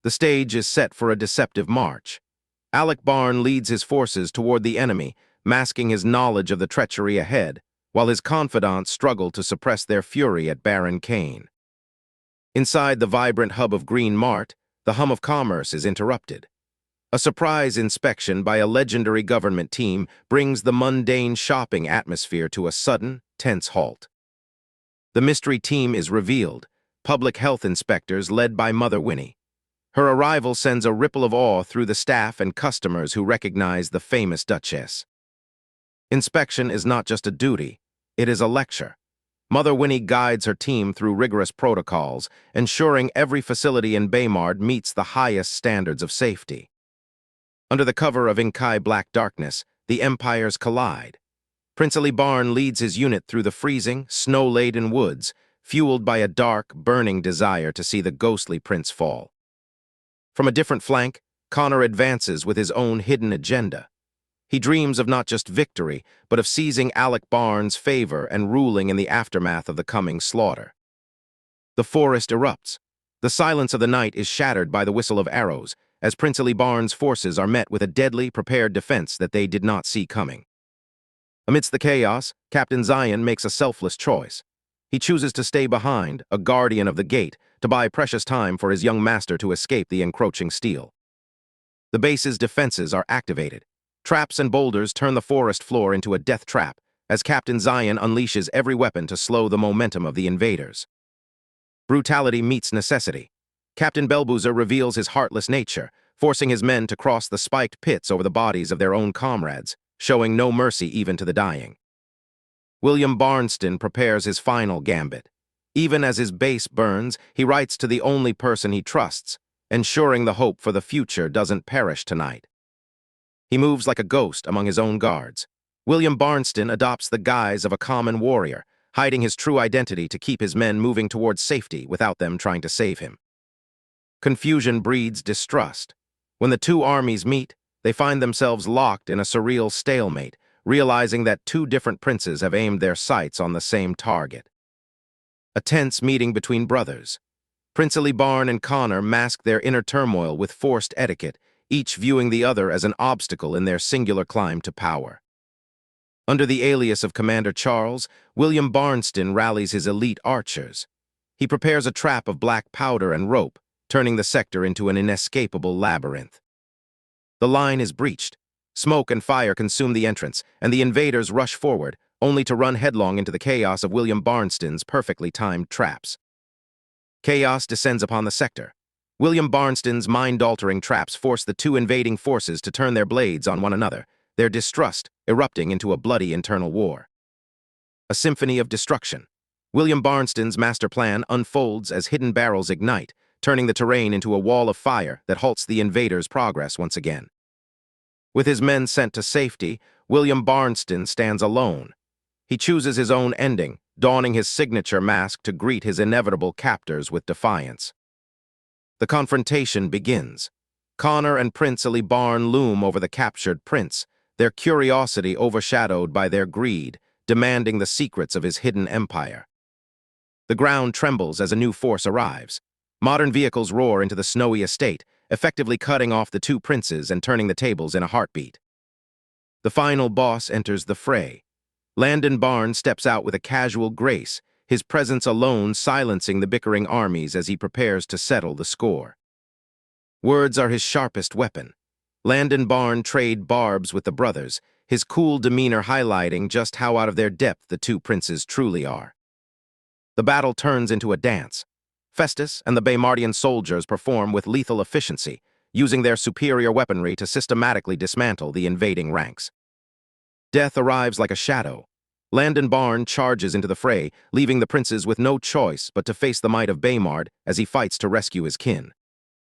The stage is set for a deceptive march. Barn leads his forces toward the enemy, masking his knowledge of the treachery ahead, while his confidants struggle to suppress their fury at barren Cain. Inside the vibrant hub of Green Mart, the hum of commerce is interrupted. A surprise inspection by a legendary government team brings the mundane shopping atmosphere to a sudden, tense halt. The mystery team is revealed, public health inspectors led by Mother Winnie. Her arrival sends a ripple of awe through the staff and customers who recognize the famous Duchess. Inspection is not just a duty, it is a lecture. Mother Winnie guides her team through rigorous protocols, ensuring every facility in Baymard meets the highest standards of safety. Under the cover of inky black darkness, the empires collide. Princely Barn leads his unit through the freezing, snow-laden woods, fueled by a dark, burning desire to see the ghostly prince fall. From a different flank, Connor advances with his own hidden agenda. He dreams of not just victory, but of seizing Barn's favor and ruling in the aftermath of the coming slaughter. The forest erupts. The silence of the night is shattered by the whistle of arrows, as Princely Barn's forces are met with a deadly, prepared defense that they did not see coming. Amidst the chaos, Captain Zion makes a selfless choice. He chooses to stay behind, a guardian of the gate, to buy precious time for his young master to escape the encroaching steel. The base's defenses are activated. Traps and boulders turn the forest floor into a death trap, as Captain Zion unleashes every weapon to slow the momentum of the invaders. Brutality meets necessity. Captain Belboozer reveals his heartless nature, forcing his men to cross the spiked pits over the bodies of their own comrades, showing no mercy even to the dying. William Barnston prepares his final gambit. Even as his base burns, he writes to the only person he trusts, ensuring the hope for the future doesn't perish tonight. He moves like a ghost among his own guards. William Barnston adopts the guise of a common warrior, hiding his true identity to keep his men moving towards safety without them trying to save him. Confusion breeds distrust. When the two armies meet, they find themselves locked in a surreal stalemate, realizing that two different princes have aimed their sights on the same target. A tense meeting between brothers. Princely Barn and Connor mask their inner turmoil with forced etiquette, each viewing the other as an obstacle in their singular climb to power. Under the alias of Commander Charles, William Barnston rallies his elite archers. He prepares a trap of black powder and rope, turning the sector into an inescapable labyrinth. The line is breached. Smoke and fire consume the entrance, and the invaders rush forward, only to run headlong into the chaos of William Barnston's perfectly timed traps. Chaos descends upon the sector. William Barnston's mind-altering traps force the two invading forces to turn their blades on one another, their distrust erupting into a bloody internal war. A symphony of destruction. William Barnston's master plan unfolds as hidden barrels ignite, turning the terrain into a wall of fire that halts the invaders' progress once again. With his men sent to safety, William Barnston stands alone. He chooses his own ending, donning his signature mask to greet his inevitable captors with defiance. The confrontation begins. Connor and Princely Barn loom over the captured prince, their curiosity overshadowed by their greed, demanding the secrets of his hidden empire. The ground trembles as a new force arrives. Modern vehicles roar into the snowy estate, effectively cutting off the two princes and turning the tables in a heartbeat. The final boss enters the fray. Landon Barn steps out with a casual grace, his presence alone silencing the bickering armies as he prepares to settle the score. Words are his sharpest weapon. Landon Barn trades barbs with the brothers, his cool demeanor highlighting just how out of their depth the two princes truly are. The battle turns into a dance. Festus and the Baymardian soldiers perform with lethal efficiency, using their superior weaponry to systematically dismantle the invading ranks. Death arrives like a shadow. Landon Barn charges into the fray, leaving the princes with no choice but to face the might of Baymard as he fights to rescue his kin.